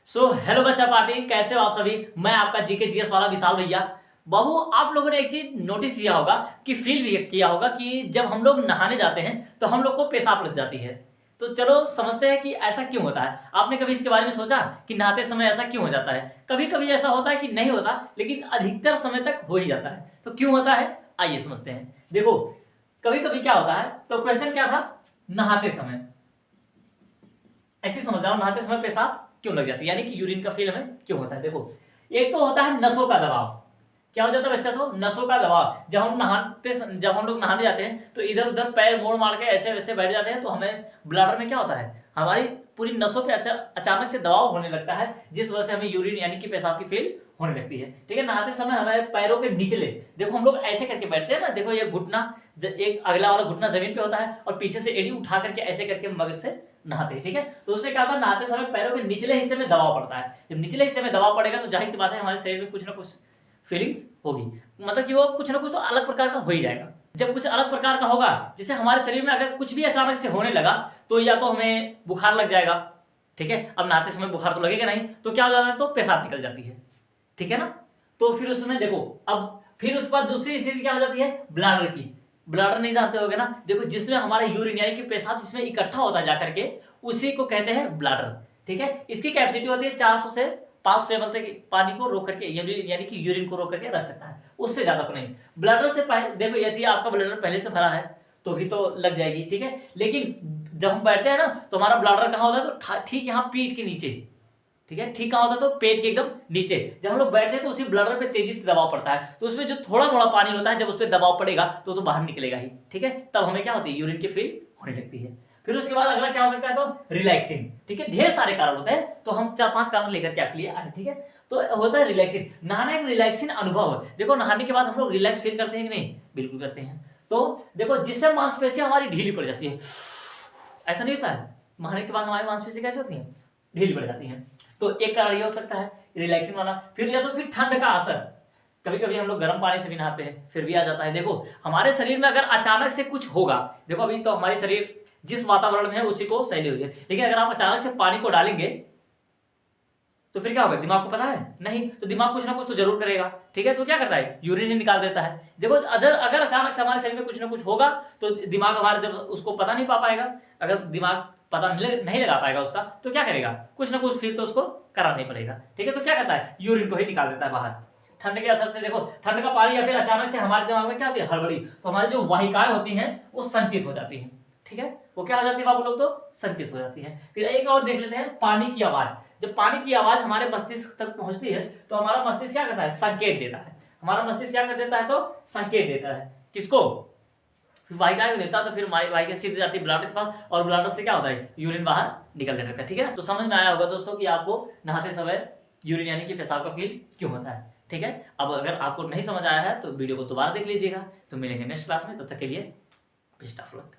Hello बच्चा party, कैसे हो आप सभी। मैं आपका जीके जीएस वाला विशाल भैया। बाबू, आप लोगों ने एक चीज नोटिस किया होगा कि फील भी किया होगा कि जब हम लोग नहाने जाते हैं तो हम लोग को पेशाब लग जाती है। तो चलो समझते हैं कि ऐसा क्यों होता है। आपने कभी इसके बारे में सोचा कि नहाते समय ऐसा क्यों हो जाता है। कभी कभी ऐसा होता है कि नहीं होता, लेकिन अधिकतर समय तक हो ही जाता है। तो क्यों होता है, आइए समझते हैं। देखो, कभी कभी क्या होता है, तो क्वेश्चन क्या था, नहाते समय ऐसे समझ जाओ, नहाते समय पेशाब क्यों लग जाती है, यानी कि यूरिन का फील हमें क्यों होता है। देखो, एक तो होता है नसों का दबाव। क्या हो जाता है बच्चा, तो नसों का दबाव। जब हम लोग नहाने जाते हैं तो इधर उधर पैर मोड़ मार के ऐसे वैसे बैठ जाते हैं, तो हमें ब्लैडर में क्या होता है, हमारी पूरी नसों पे अचानक से दबाव होने लगता है, जिस वजह से हमें यूरिन यानी कि पेशाब की फील होने लगती है। ठीक है, नहाते समय हमें पैरों के निचले, देखो हम लोग ऐसे करके बैठते हैं ना, देखो ये घुटना, एक अगला वाला घुटना जमीन पे होता है और पीछे से एड़ी उठा करके ऐसे करके मगर से नहाते हैं। ठीक है, तो उसमें क्या होता है, नहाते समय पैरों के निचले हिस्से में दबाव पड़ता है। जब निचले हिस्से में दबाव पड़ेगा तो जाहिर सी बात है हमारे शरीर में कुछ ना कुछ फीलिंग्स होगी, मतलब कि वो कुछ ना कुछ तो अलग प्रकार का हो ही जाएगा। जब कुछ अलग प्रकार का होगा, जैसे हमारे शरीर में अगर कुछ भी अचानक से होने लगा, तो या तो हमें बुखार लग जाएगा। ठीक है, अब नहाते समय बुखार तो लगेगा नहीं, तो क्या हो जाता है, तो पेशाब निकल जाती है। ठीक है ना, तो फिर उसमें देखो, अब फिर उसके बाद दूसरी स्थिति क्या हो जाती है, ब्लैडर की। ब्लैडर नहीं जानते होगे ना, देखो जिसमें हमारा यूरिन यानी कि पेशाब जिसमें इकट्ठा होता है जाकर के, उसी को कहते हैं ब्लैडर। ठीक है, इसकी कैपेसिटी होती है 400 से 500 एमएल तक पानी को रोक करके, यानी कि यूरिन को रोक करके रख सकता है, उससे ज्यादा को नहीं। ब्लैडर से पहले देखो, यदि आपका ब्लैडर पहले से भरा है तो भी तो लग जाएगी। ठीक है, लेकिन जब हम बैठते हैं ना, तो हमारा ब्लैडर कहाँ होता है, तो ठीक यहाँ पीठ के नीचे। ठीक है, ठीक कहाँ होता है, तो पेट के एकदम नीचे। जब हम लोग बैठते हैं तो उसी ब्लडर पे तेजी से दबाव पड़ता है, तो उसमें जो थोड़ा मोड़ा पानी होता है, जब उस पर दबाव पड़ेगा तो बाहर निकलेगा ही। ठीक है, तब हमें क्या होती है, यूरिन की फील होने लगती है। फिर उसके बाद अगला क्या हो सकता है, तो रिलैक्सिंग। ठीक है, ढेर सारे कारण होते हैं, तो हम 4-5 कारण लेकर के आपके लिए आए। ठीक है, तो होता है रिलैक्सिंग। नहाना एक रिलैक्सिंग अनुभव है। देखो, नहाने के बाद हम लोग रिलैक्स फील करते हैं कि नहीं, बिल्कुल करते हैं। तो देखो, जिससे मांसपेशियां हमारी ढीली पड़ जाती है, ऐसा नहीं होता है, नहाने के बाद हमारी मांसपेशियां कैसे होती हैं, ढीली पड़ जाती हैं। तो एक कारण ये हो सकता है रिलैक्सिंग वाला। फिर या तो फिर ठंड का असर, कभी कभी हम लोग गर्म पानी से भी नहाते हैं फिर भी आ जाता है। देखो, हमारे शरीर में अगर अचानक से कुछ होगा, देखो अभी तो हमारी शरीर जिस वातावरण में है उसी को सहली हुई है, लेकिन अगर आप अचानक से पानी को डालेंगे तो फिर क्या होगा, दिमाग को पता है नहीं, तो दिमाग कुछ ना कुछ तो जरूर करेगा। ठीक है, तो क्या करता है, यूरिन ही निकाल देता है। देखो, अगर अचानक से हमारे शरीर में कुछ ना कुछ होगा, तो दिमाग हमारा जब उसको पता नहीं पा पाएगा, अगर दिमाग पता नहीं लगा पाएगा उसका, तो क्या करेगा, कुछ ना कुछ फिर तो उसको कराना ही पड़ेगा। ठीक है, तो क्या करता है, यूरिन को ही निकाल देता है बाहर। ठंड के असर से देखो, ठंड का पानी या फिर अचानक से हमारे दिमाग में क्या होती है, हड़बड़ी, तो हमारी जो वाहिकाएं होती हैं वो संचित हो जाती हैं। ठीक है, वो क्या हो जाती है बाबू लोग, तो संचित हो जाती है। फिर एक और देख लेते हैं, पानी की आवाज। जब पानी की आवाज हमारे मस्तिष्क तक पहुंचती है, तो हमारा मस्तिष्क क्या करता है, संकेत देता है। हमारा मस्तिष्क क्या कर देता है, तो संकेत देता है, किसको, वाहिका को देता है। तो फिर वाहिका सीधे जाती है ब्लैडर के पास, और ब्लैडर से क्या होता है, यूरिन बाहर निकलने लगता है। ठीक है ना, तो समझ में आया होगा दोस्तों कि आपको नहाते समय यूरिन यानी कि पेशाब का फील क्यों होता है। ठीक है, अब अगर आपको नहीं समझ आया है तो वीडियो को दोबारा देख लीजिएगा। तो मिलेंगे नेक्स्ट क्लास में, तब तक के लिए बेस्ट ऑफ लक।